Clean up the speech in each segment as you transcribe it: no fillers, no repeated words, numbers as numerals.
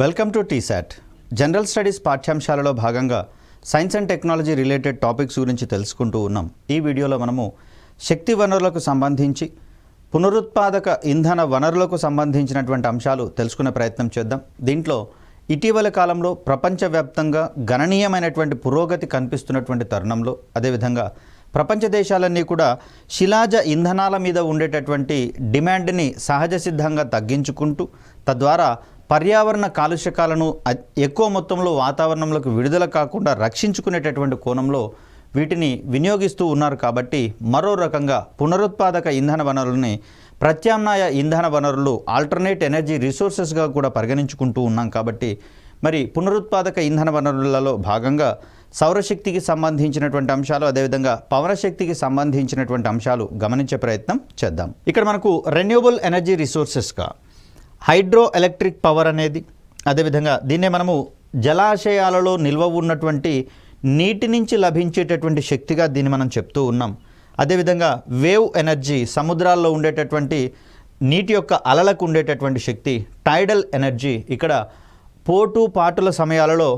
Welcome to TSAT. General studies పాఠ్యాంశాలలో భాగంగా science and technology related topics గురించి తెలుసుకుంటూ ఉన్నాం. ఈ వీడియోలో మనము శక్తి వనరులకు సంబంధించి పునరుత్పాదక ఇంధన వనరులకు సంబంధించినటువంటి అంశాలు తెలుసుకునే ప్రయత్నం చేద్దాం. దీంట్లో ఇటీవల కాలంలో ప్రపంచవ్యాప్తంగా గణనీయమైనటువంటి పురోగతి కనిపిస్తున్నటువంటి తరుణంలో, అదేవిధంగా ప్రపంచ దేశాలన్నీ కూడా శిలాజ ఇంధనాల మీద ఉండేటటువంటి డిమాండ్ని సహజ సిద్ధంగా తగ్గించుకుంటూ తద్వారా పర్యావరణ కాలుష్యకాలను ఎక్కువ మొత్తంలో వాతావరణంలోకి విడుదల కాకుండా రక్షించుకునేటటువంటి కోణంలో వీటిని వినియోగిస్తూ ఉన్నారు. కాబట్టి మరో రకంగా పునరుత్పాదక ఇంధన వనరులని ప్రత్యామ్నాయ ఇంధన వనరులు ఆల్టర్నేట్ ఎనర్జీ రిసోర్సెస్గా కూడా పరిగణించుకుంటూ ఉన్నాం. కాబట్టి మరి పునరుత్పాదక ఇంధన వనరులలో భాగంగా సౌరశక్తికి సంబంధించినటువంటి అంశాలు, అదేవిధంగా పవనశక్తికి సంబంధించినటువంటి అంశాలు గమనించే ప్రయత్నం చేద్దాం. ఇక్కడ మనకు రెన్యూవబుల్ ఎనర్జీ రిసోర్సెస్గా హైడ్రో ఎలక్ట్రిక్ పవర్ అనేది, అదేవిధంగా దీన్నే మనము జలాశయాలలో నిల్వ ఉన్నటువంటి నీటి నుంచి లభించేటటువంటి శక్తిగా దీన్ని మనం చెప్తూ ఉన్నాం. అదేవిధంగా వేవ్ ఎనర్జీ, సముద్రాల్లో ఉండేటటువంటి నీటి యొక్క అలలకు ఉండేటటువంటి శక్తి. టైడల్ ఎనర్జీ, ఇక్కడ పాటుల సమయాలలో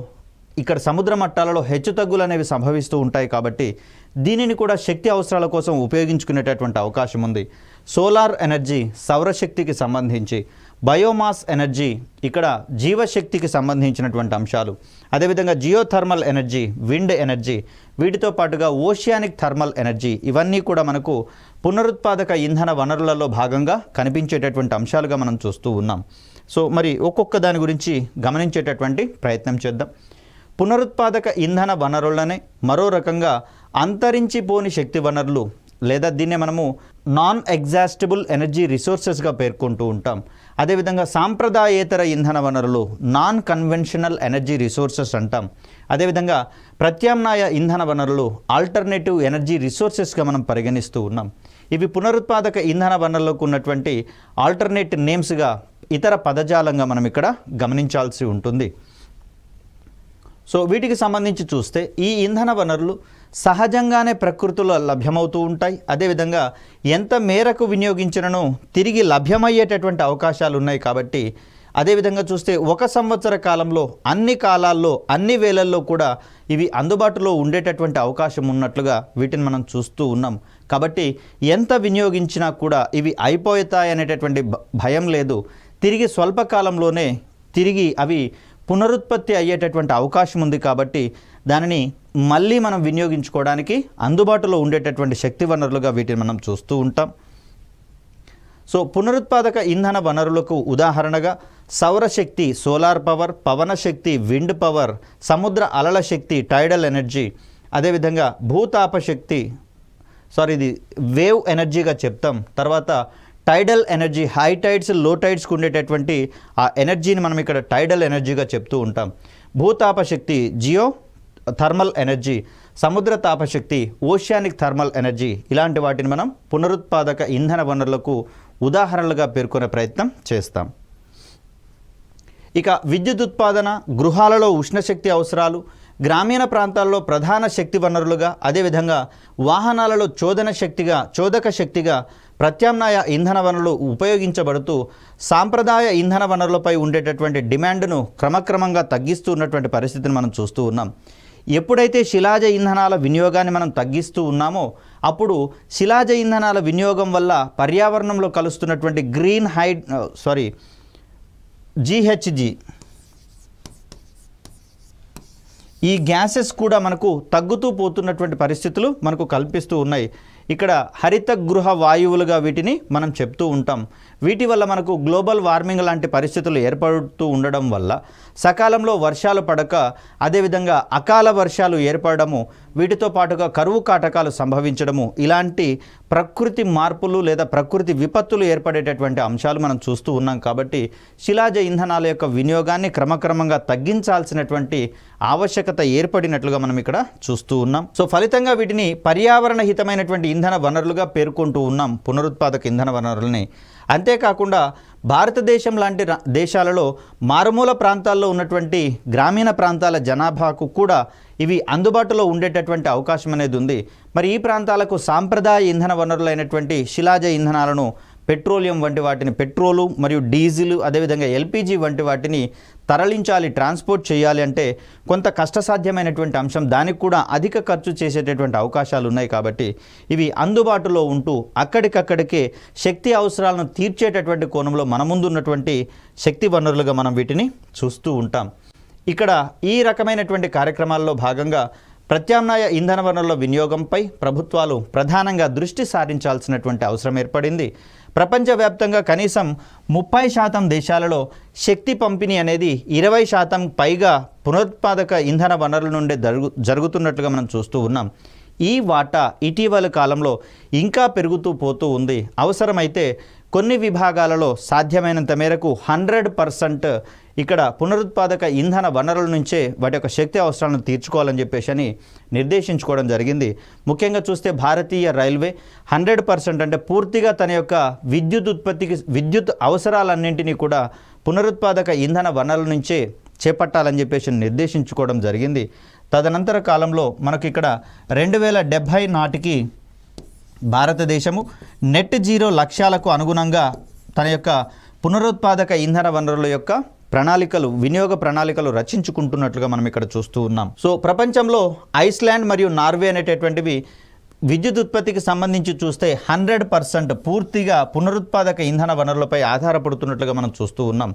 ఇక్కడ సముద్ర మట్టాలలో హెచ్చుతగ్గులు అనేవి సంభవిస్తూ ఉంటాయి. కాబట్టి దీనిని కూడా శక్తి అవసరాల కోసం ఉపయోగించుకునేటటువంటి అవకాశం ఉంది. సోలార్ ఎనర్జీ, సౌరశక్తికి సంబంధించి. బయోమాస్ ఎనర్జీ, ఇక్కడ జీవశక్తికి సంబంధించినటువంటి అంశాలు. అదేవిధంగా జియోథర్మల్ ఎనర్జీ, విండ్ ఎనర్జీ, వీటితో పాటుగా ఓషియానిక్ థర్మల్ ఎనర్జీ, ఇవన్నీ కూడా మనకు పునరుత్పాదక ఇంధన వనరులలో భాగంగా కనిపించేటటువంటి అంశాలుగా మనం చూస్తూ ఉన్నాం. సో మరి ఒక్కొక్క దాని గురించి గమనించేటటువంటి ప్రయత్నం చేద్దాం. పునరుత్పాదక ఇంధన వనరులనే మరో రకంగా అంతరించిపోని శక్తి వనరులు, లేదా దీన్నే మనము నాన్ ఎగ్జాస్టిబుల్ ఎనర్జీ రిసోర్సెస్గా పేర్కొంటూ ఉంటాం. అదేవిధంగా సాంప్రదాయేతర ఇంధన వనరులు, నాన్ కన్వెన్షనల్ ఎనర్జీ రిసోర్సెస్ అంటాం. అదేవిధంగా ప్రత్యామ్నాయ ఇంధన వనరులు, ఆల్టర్నేటివ్ ఎనర్జీ రిసోర్సెస్గా మనం పరిగణిస్తూ ఉన్నాం. ఇవి పునరుత్పాదక ఇంధన వనరులకు ఉన్నటువంటి ఆల్టర్నేటివ్ నేమ్స్గా, ఇతర పదజాలంగా మనం ఇక్కడ గమనించాల్సి ఉంటుంది. సో వీటికి సంబంధించి చూస్తే ఈ ఇంధన వనరులు సహజంగానే ప్రకృతిలో లభ్యమవుతూ ఉంటాయి. అదేవిధంగా ఎంత మేరకు వినియోగించినను తిరిగి లభ్యమయ్యేటటువంటి అవకాశాలు ఉన్నాయి. కాబట్టి అదేవిధంగా చూస్తే 1 సంవత్సర కాలంలో అన్ని కాలాల్లో అన్ని వేళల్లో కూడా ఇవి అందుబాటులో ఉండేటటువంటి అవకాశం ఉన్నట్లుగా వీటిని మనం చూస్తూ ఉన్నాం. కాబట్టి ఎంత వినియోగించినా కూడా ఇవి అయిపోతాయనేటటువంటి భయం లేదు. తిరిగి స్వల్పకాలంలోనే తిరిగి అవి పునరుత్పత్తి అయ్యేటటువంటి అవకాశం ఉంది. కాబట్టి దానిని మళ్ళీ మనం వినియోగించుకోవడానికి అందుబాటులో ఉండేటటువంటి శక్తి వనరులుగా వీటిని మనం చూస్తూ ఉంటాం. సో పునరుత్పాదక ఇంధన వనరులకు ఉదాహరణగా సౌరశక్తి, సోలార్ పవర్, పవన శక్తి, విండ్ పవర్, సముద్ర అలల శక్తి, టైడల్ ఎనర్జీ, అదేవిధంగా భూతాప శక్తి, ఇది వేవ్ ఎనర్జీగా చెప్తాం. తర్వాత టైడల్ ఎనర్జీ, హై టైడ్స్, లో టైడ్స్కి ఉండేటటువంటి ఆ ఎనర్జీని మనం ఇక్కడ టైడల్ ఎనర్జీగా చెప్తూ ఉంటాం. భూతాప శక్తి, జియో థర్మల్ ఎనర్జీ, సముద్ర తాపశక్తి, ఓషియానిక్ థర్మల్ ఎనర్జీ, ఇలాంటి వాటిని మనం పునరుత్పాదక ఇంధన వనరులకు ఉదాహరణలుగా పేర్కొనే ప్రయత్నం చేస్తాం. ఇక విద్యుత్ ఉత్పాదన, గృహాలలో ఉష్ణశక్తి అవసరాలు, గ్రామీణ ప్రాంతాల్లో ప్రధాన శక్తి వనరులుగా, అదేవిధంగా వాహనాలలో చోదక శక్తిగా ప్రత్యామ్నాయ ఇంధన వనరులు ఉపయోగించబడుతూ సాంప్రదాయ ఇంధన వనరులపై ఉండేటటువంటి డిమాండ్ను క్రమక్రమంగా తగ్గిస్తూ ఉన్నటువంటి పరిస్థితిని మనం చూస్తూ ఉన్నాం. ఎప్పుడైతే శిలాజ ఇంధనాల వినియోగాన్ని మనం తగ్గిస్తూ ఉన్నామో అప్పుడు శిలాజ ఇంధనాల వినియోగం వల్ల పర్యావరణంలో కలుస్తున్నటువంటి GHG ఈ గ్యాసెస్ కూడా మనకు తగ్గుతూ పోతున్నటువంటి పరిస్థితులు మనకు కల్పిస్తూ ఉన్నాయి. ఇక్కడ హరిత గృహ వాయువులుగా వీటిని మనం చెప్తూ ఉంటాం. వీటి వల్ల మనకు గ్లోబల్ వార్మింగ్ లాంటి పరిస్థితులు ఏర్పడుతూ ఉండడం వల్ల సకాలంలో వర్షాలు పడక, అదేవిధంగా అకాల వర్షాలు ఏర్పడము, వీటితో పాటుగా కరువు కాటకాలు సంభవించడము, ఇలాంటి ప్రకృతి మార్పులు లేదా ప్రకృతి విపత్తులు ఏర్పడేటటువంటి అంశాలు మనం చూస్తూ ఉన్నాం. కాబట్టి శిలాజ ఇంధనాల యొక్క వినియోగాన్ని క్రమక్రమంగా తగ్గించాల్సినటువంటి ఆవశ్యకత ఏర్పడినట్లుగా మనం ఇక్కడ చూస్తూ ఉన్నాం. సో ఫలితంగా వీటిని పర్యావరణ హితమైనటువంటి ఇంధన వనరులుగా పేర్కొంటూ ఉన్నాం, పునరుత్పాదక ఇంధన వనరులని. అంతేకాకుండా భారతదేశం లాంటి దేశాలలో మారుమూల ప్రాంతాల్లో ఉన్నటువంటి గ్రామీణ ప్రాంతాల జనాభాకు కూడా ఇవి అందుబాటులో ఉండేటటువంటి అవకాశం అనేది ఉంది. మరి ఈ ప్రాంతాలకు సాంప్రదాయ ఇంధన వనరులైనటువంటి శిలాజ ఇంధనాలను పెట్రోలియం వంటి వాటిని, పెట్రోలు మరియు డీజిల్, అదేవిధంగా ఎల్పిజి వంటి వాటిని తరలించాలి, ట్రాన్స్పోర్ట్ చేయాలి అంటే కొంత కష్టసాధ్యమైనటువంటి అంశం. దానికి కూడా అధిక ఖర్చు చేసేటటువంటి అవకాశాలు ఉన్నాయి. కాబట్టి ఇవి అందుబాటులో ఉంటూ అక్కడికక్కడికే శక్తి అవసరాలను తీర్చేటటువంటి కోణంలో మన ముందు ఉన్నటువంటి శక్తి వనరులుగా మనం వీటిని చూస్తూ ఉంటాం. ఇక్కడ ఈ రకమైనటువంటి కార్యక్రమాల్లో భాగంగా ప్రత్యామ్నాయ ఇంధన వనరుల వినియోగంపై ప్రభుత్వాలు ప్రధానంగా దృష్టి సారించాల్సినటువంటి అవసరం ఏర్పడింది. ప్రపంచవ్యాప్తంగా కనీసం 30% దేశాలలో శక్తి పంపిణీ అనేది 20% పైగా పునరుత్పాదక ఇంధన వనరుల నుండి జరుగుతున్నట్లుగా మనం చూస్తూ ఉన్నాం. ఈ వాటా ఇటీవల కాలంలో ఇంకా పెరుగుతూ పోతూ ఉంది. అవసరమైతే కొన్ని విభాగాలలో సాధ్యమైనంత మేరకు 100% ఇక్కడ పునరుత్పాదక ఇంధన వనరుల నుంచే వాటి యొక్క శక్తి అవసరాలను తీర్చుకోవాలని చెప్పేసి అని నిర్దేశించుకోవడం జరిగింది. ముఖ్యంగా చూస్తే భారతీయ రైల్వే 100% అంటే పూర్తిగా తన యొక్క విద్యుత్ అవసరాలన్నింటినీ కూడా పునరుత్పాదక ఇంధన వనరుల నుంచే చేపట్టాలని చెప్పేసి నిర్దేశించుకోవడం జరిగింది. తదనంతర కాలంలో మనకి ఇక్కడ 2070 నాటికి భారతదేశము నెట్ జీరో లక్ష్యాలకు అనుగుణంగా తన యొక్క పునరుత్పాదక ఇంధన వనరుల యొక్క వినియోగ ప్రణాళికలు రచించుకుంటున్నట్లుగా మనం ఇక్కడ చూస్తూ ఉన్నాం. సో ప్రపంచంలో ఐస్లాండ్ మరియు నార్వే అనేటటువంటివి విద్యుత్ ఉత్పత్తికి సంబంధించి చూస్తే 100% పూర్తిగా పునరుత్పాదక ఇంధన వనరులపై ఆధారపడుతున్నట్లుగా మనం చూస్తూ ఉన్నాం.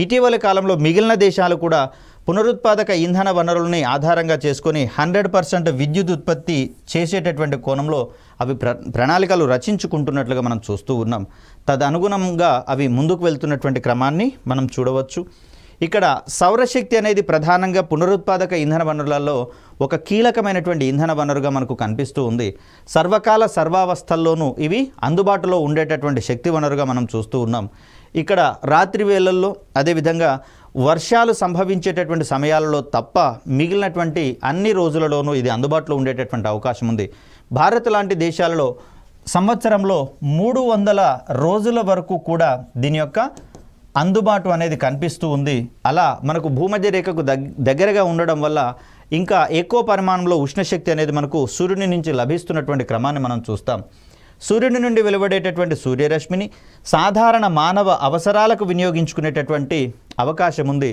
ఇటీవలి కాలంలో మిగిలిన దేశాలు కూడా పునరుత్పాదక ఇంధన వనరులని ఆధారంగా చేసుకొని 100% విద్యుత్ ఉత్పత్తి చేసేటటువంటి కోణంలో అవి ప్రణాళికలు రచించుకుంటున్నట్లుగా మనం చూస్తూ ఉన్నాం. తదనుగుణంగా అవి ముందుకు వెళ్తున్నటువంటి క్రమాన్ని మనం చూడవచ్చు. ఇక్కడ సౌరశక్తి అనేది ప్రధానంగా పునరుత్పాదక ఇంధన వనరులలో ఒక కీలకమైనటువంటి ఇంధన వనరుగా మనకు కనిపిస్తూ ఉంది. సర్వకాల సర్వావస్థల్లోనూ ఇవి అందుబాటులో ఉండేటటువంటి శక్తి వనరుగా మనం చూస్తూ ఉన్నాం. ఇక్కడ రాత్రి వేళల్లో, అదేవిధంగా వర్షాలు సంభవించేటటువంటి సమయాలలో తప్ప మిగిలినటువంటి అన్ని రోజులలోనూ ఇది అందుబాటులో ఉండేటటువంటి అవకాశం ఉంది. భారత్ లాంటి దేశాలలో సంవత్సరంలో 300 రోజుల వరకు కూడా దీని యొక్క అందుబాటు అనేది కనిపిస్తూ ఉంది. అలా మనకు భూమధ్య రేఖకు దగ్గరగా ఉండడం వల్ల ఇంకా ఎక్కువ పరిమాణంలో ఉష్ణశక్తి అనేది మనకు సూర్యుని నుంచి లభిస్తున్నటువంటి క్రమాన్ని మనం చూస్తాం. సూర్యుని నుండి వెలువడేటటువంటి సూర్యరశ్మిని సాధారణ మానవ అవసరాలకు వినియోగించుకునేటటువంటి అవకాశం ఉంది.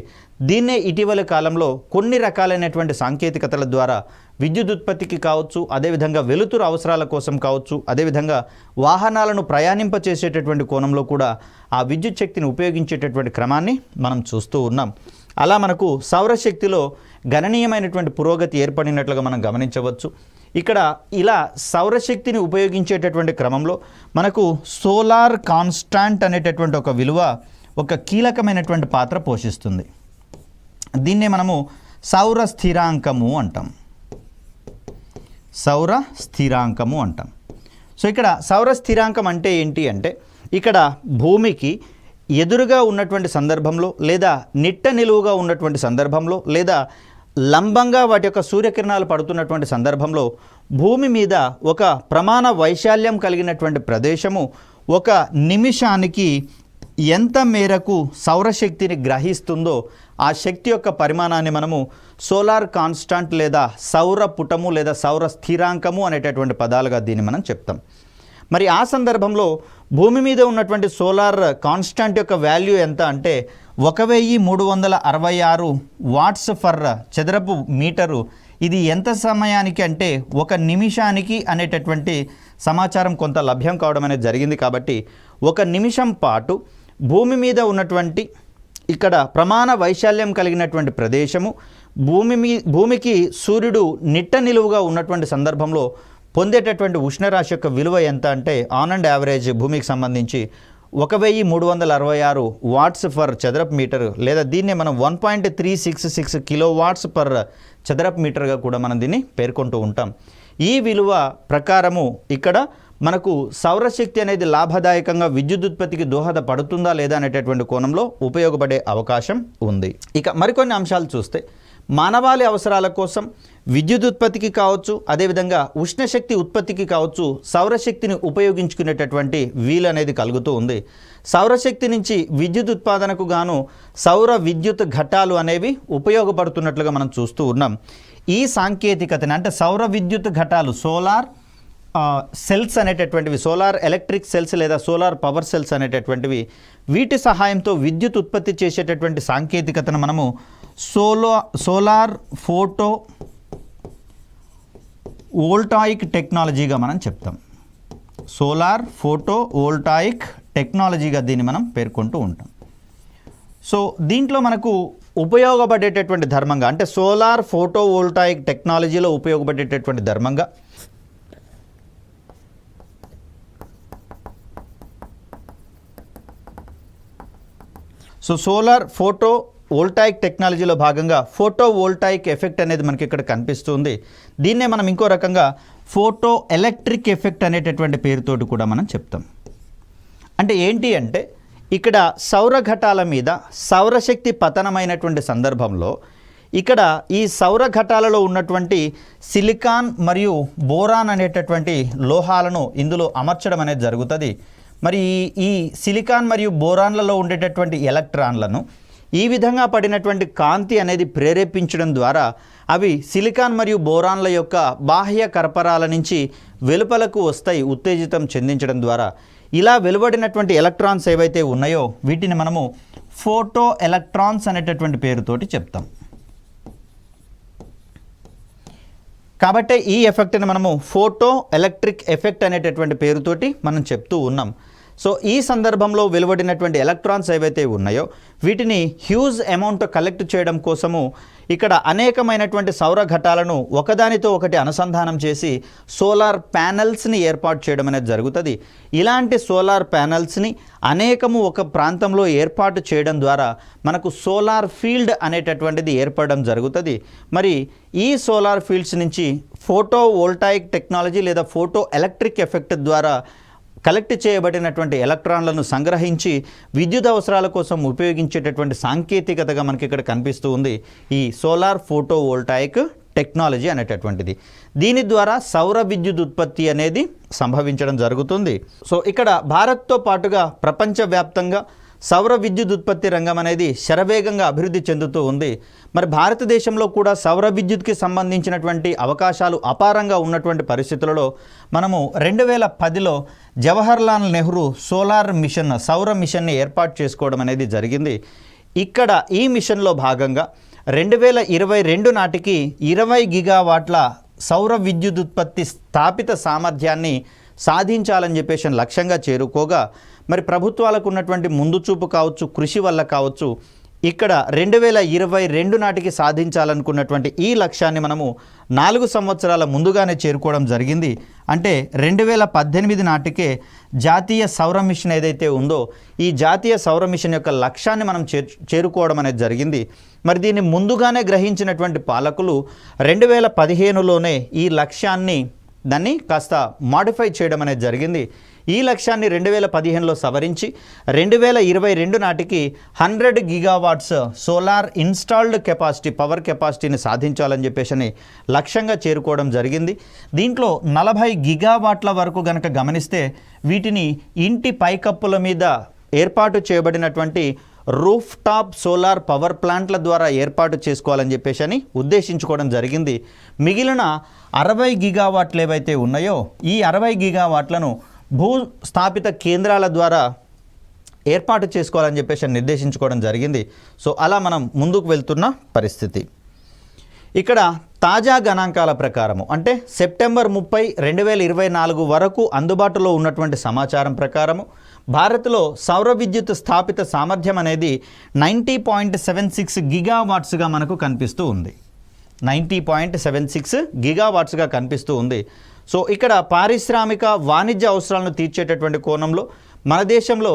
దీన్నే ఇటీవల కాలంలో కొన్ని రకాలైనటువంటి సాంకేతికతల ద్వారా విద్యుత్ ఉత్పత్తికి కావచ్చు, అదేవిధంగా వెలుతురు అవసరాల కోసం కావచ్చు, అదేవిధంగా వాహనాలను ప్రయాణింపచేసేటటువంటి కోణంలో కూడా ఆ విద్యుత్ శక్తిని ఉపయోగించేటటువంటి క్రమాన్ని మనం చూస్తూ ఉన్నాం. అలా మనకు సౌరశక్తిలో గణనీయమైనటువంటి పురోగతి ఏర్పడినట్లుగా మనం గమనించవచ్చు. ఇక్కడ ఇలా సౌరశక్తిని ఉపయోగించేటటువంటి క్రమంలో మనకు సోలార్ కాన్స్టాంట్ అనేటటువంటి ఒక విలువ ఒక కీలకమైనటువంటి పాత్ర పోషిస్తుంది. దీన్నే మనము సౌర స్థిరాంకము అంటాం. సౌర స్థిరాంకము అంటాం. సో ఇక్కడ సౌర స్థిరాంకం అంటే ఏంటి అంటే, ఇక్కడ భూమికి ఎదురుగా ఉన్నటువంటి సందర్భంలో, లేదా నిట్ట నిలువుగా ఉన్నటువంటి సందర్భంలో, లేదా లంబంగా వాటి యొక్క సూర్యకిరణాలు పడుతున్నటువంటి సందర్భంలో భూమి మీద ఒక ప్రమాణ వైశాల్యం కలిగినటువంటి ప్రదేశము ఒక నిమిషానికి ఎంత మేరకు సౌరశక్తిని గ్రహిస్తుందో ఆ శక్తి యొక్క పరిమాణాన్ని మనము సోలార్ కాన్స్టాంట్ లేదా సౌర పుటము లేదా సౌర స్థిరాంకము అనేటటువంటి పదాలుగా దీన్ని మనం చెప్తాం. మరి ఆ సందర్భంలో భూమి మీద ఉన్నటువంటి సోలార్ కాన్స్టాంట్ యొక్క వాల్యూ ఎంత అంటే 1366 వాట్స్ ఫర్ చదరపు మీటరు. ఇది ఎంత సమయానికి అంటే 1 నిమిషానికి అనేటటువంటి సమాచారం కొంత లభ్యం కావడం అనేది జరిగింది. కాబట్టి 1 నిమిషం పాటు భూమి మీద ఉన్నటువంటి ఇక్కడ ప్రమాణ వైశాల్యం కలిగినటువంటి ప్రదేశము భూమికి సూర్యుడు నిట్ట నిలువుగా ఉన్నటువంటి సందర్భంలో పొందేటటువంటి ఉష్ణరాశి యొక్క విలువ ఎంత అంటే ఆన్ అండ్ యావరేజ్ భూమికి సంబంధించి 1366 వాట్స్ పర్ చదరపు మీటర్, లేదా దీన్ని మనం 1.366 కిలో వాట్స్ పర్ చదరపు మీటర్గా కూడా మనం దీన్ని పేర్కొంటూ ఉంటాం. ఈ విలువ ప్రకారము ఇక్కడ మనకు సౌరశక్తి అనేది లాభదాయకంగా విద్యుత్ ఉత్పత్తికి దోహదపడుతుందా లేదా అనేటటువంటి కోణంలో ఉపయోగపడే అవకాశం ఉంది. ఇక మరికొన్ని అంశాలు చూస్తే, మానవాళి అవసరాల కోసం విద్యుత్ ఉత్పత్తికి కావచ్చు, అదేవిధంగా ఉష్ణశక్తి ఉత్పత్తికి కావచ్చు సౌరశక్తిని ఉపయోగించుకునేటటువంటి వీలు అనేది కలుగుతూ ఉంది. సౌరశక్తి నుంచి విద్యుత్ ఉత్పాదనకు గాను సౌర విద్యుత్ ఘటాలు అనేవి ఉపయోగపడుతున్నట్లుగా మనం చూస్తూ ఉన్నాం. ఈ సాంకేతికతని అంటే సౌర విద్యుత్ ఘటాలు, సోలార్ సెల్స్ అనేటటువంటివి, సోలార్ ఎలక్ట్రిక్ సెల్స్ లేదా సోలార్ పవర్ సెల్స్ అనేటటువంటివి, వీటి సహాయంతో విద్యుత్ ఉత్పత్తి చేసేటటువంటి సాంకేతికతను మనము సోలార్ ఫోటో వోల్టాయిక్ టెక్నాలజీగా మనం చెప్తాం. సోలార్ ఫోటో వోల్టాయిక్ టెక్నాలజీగా దీన్ని మనం పేర్కొంటూ ఉంటాం. సో దీంట్లో మనకు ఉపయోగపడేటటువంటి ధర్మంగా, అంటే సోలార్ ఫోటో వోల్టాయిక్ టెక్నాలజీలో ఉపయోగపడేటటువంటి ధర్మంగా సోలార్ ఫోటో వోల్టాయిక్ టెక్నాలజీలో భాగంగా ఫోటో వోల్టాయిక్ ఎఫెక్ట్ అనేది మనకి ఇక్కడ కనిపిస్తుంది. దీన్నే మనం ఇంకో రకంగా ఫోటో ఎలక్ట్రిక్ ఎఫెక్ట్ అనేటటువంటి పేరుతోటి కూడా మనం చెప్తాం. అంటే ఏంటి అంటే ఇక్కడ సౌరఘటాల మీద సౌరశక్తి పతనమైనటువంటి సందర్భంలో ఇక్కడ ఈ సౌరఘటాలలో ఉన్నటువంటి సిలికాన్ మరియు బోరాన్ అనేటటువంటి లోహాలను ఇందులో అమర్చడం అనేది జరుగుతుంది. మరి ఈ సిలికాన్ మరియు బోరాన్లలో ఉండేటటువంటి ఎలక్ట్రాన్లను ఈ విధంగా పడినటువంటి కాంతి అనేది ప్రేరేపించడం ద్వారా అవి సిలికాన్ మరియు బోరాన్ల యొక్క బాహ్య కర్పరాల నుంచి వెలుపలకు వస్తాయి, ఉత్తేజితం చెందించడం ద్వారా. ఇలా వెలువడినటువంటి ఎలక్ట్రాన్స్ ఏవైతే ఉన్నాయో వీటిని మనము ఫోటో ఎలక్ట్రాన్స్ అనేటటువంటి పేరుతోటి చెప్తాం. కాబట్టి ఈ ఎఫెక్ట్ని మనము ఫోటో ఎలక్ట్రిక్ ఎఫెక్ట్ అనేటటువంటి పేరుతోటి మనం చెప్తూ ఉన్నాం. సో ఈ సందర్భంలో వెలువడినటువంటి ఎలక్ట్రాన్స్ ఏవైతే ఉన్నాయో వీటిని హ్యూజ్ అమౌంట్ కలెక్ట్ చేయడం కోసము ఇక్కడ అనేకమైనటువంటి సౌర ఘటాలను ఒకదానితో ఒకటి అనుసంధానం చేసి సోలార్ ప్యానెల్స్ని ఏర్పాటు చేయడం అనేది జరుగుతుంది. ఇలాంటి సోలార్ ప్యానెల్స్ని అనేకము ఒక ప్రాంతంలో ఏర్పాటు చేయడం ద్వారా మనకు సోలార్ ఫీల్డ్ అనేటటువంటిది ఏర్పడడం జరుగుతుంది. మరి ఈ సోలార్ ఫీల్డ్స్ నుంచి ఫోటో వోల్టాయిక్ టెక్నాలజీ లేదా ఫోటో ఎలక్ట్రిక్ ఎఫెక్ట్ ద్వారా కలెక్ట్ చేయబడినటువంటి ఎలక్ట్రాన్లను సంగ్రహించి విద్యుత్ అవసరాల కోసం ఉపయోగించేటటువంటి సాంకేతికతగా మనకి ఇక్కడ కనిపిస్తూ ఉంది ఈ సోలార్ ఫోటో వోల్టాయిక్ టెక్నాలజీ అనేటటువంటిది. దీని ద్వారా సౌర విద్యుత్ ఉత్పత్తి అనేది సంభవించడం జరుగుతుంది. సో ఇక్కడ భారత్తో పాటుగా ప్రపంచవ్యాప్తంగా సౌర విద్యుత్ ఉత్పత్తి రంగం అనేది శరవేగంగా అభివృద్ధి చెందుతూ ఉంది. మరి భారతదేశంలో కూడా సౌర విద్యుత్కి సంబంధించినటువంటి అవకాశాలు అపారంగా ఉన్నటువంటి పరిస్థితులలో మనము 2010లో జవహర్లాల్ నెహ్రూ సోలార్ మిషన్, సౌర మిషన్ని ఏర్పాటు చేసుకోవడం అనేది జరిగింది. ఇక్కడ ఈ మిషన్లో భాగంగా 2022 నాటికి 20 గిగావాట్ల సౌర విద్యుత్ ఉత్పత్తి స్థాపిత సామర్థ్యాన్ని సాధించాలని చెప్పేసి లక్ష్యంగా చేరుకోగా, మరి ప్రభుత్వాలకు ఉన్నటువంటి ముందు చూపు కావచ్చు, కృషి వల్ల కావచ్చు, ఇక్కడ 2022 నాటికి సాధించాలనుకున్నటువంటి ఈ లక్ష్యాన్ని మనము 4 సంవత్సరాల ముందుగానే చేరుకోవడం జరిగింది. అంటే 2018 నాటికే జాతీయ సౌర మిషన్ ఏదైతే ఉందో ఈ జాతీయ సౌర మిషన్ యొక్క లక్ష్యాన్ని మనం చేరుకోవడం అనేది జరిగింది. మరి దీన్ని ముందుగానే గ్రహించినటువంటి పాలకులు 2015లోనే ఈ లక్ష్యాన్ని దాన్ని కాస్త మాడిఫై చేయడం అనేది జరిగింది. ఈ లక్ష్యాన్ని 2015లో సవరించి 2022 నాటికి 100 gigawatts solar installed capacity, power కెపాసిటీని సాధించాలని చెప్పేసి లక్ష్యంగా చేరుకోవడం జరిగింది. దీంట్లో 40 గిగావాట్ల వరకు గనక గమనిస్తే వీటిని ఇంటి పైకప్పుల మీద ఏర్పాటు చేయబడినటువంటి రూఫ్ టాప్ సోలార్ పవర్ ప్లాంట్ల ద్వారా ఏర్పాటు చేసుకోవాలని చెప్పేసి ఉద్దేశించుకోవడం జరిగింది. మిగిలిన 60 గిగావాట్లు ఏవైతే ఉన్నాయో ఈ 60 గిగావాట్లను భూస్థాపిత కేంద్రాల ద్వారా ఏర్పాటు చేసుకోవాలని చెప్పేసి నిర్దేశించుకోవడం జరిగింది. సో అలా మనం ముందుకు వెళ్తున్న పరిస్థితి. ఇక్కడ తాజా గణాంకాల ప్రకారము, అంటే సెప్టెంబర్ 30, 2024 వరకు అందుబాటులో ఉన్నటువంటి సమాచారం ప్రకారము భారత్లో సౌర విద్యుత్ స్థాపిత సామర్థ్యం అనేది 90.76 గిగావాట్స్గా మనకు కనిపిస్తూ ఉంది. 90.76 గిగావాట్స్గా కనిపిస్తూ ఉంది. సో ఇక్కడ పారిశ్రామిక వాణిజ్య అవసరాలను తీర్చేటటువంటి కోణంలో మన దేశంలో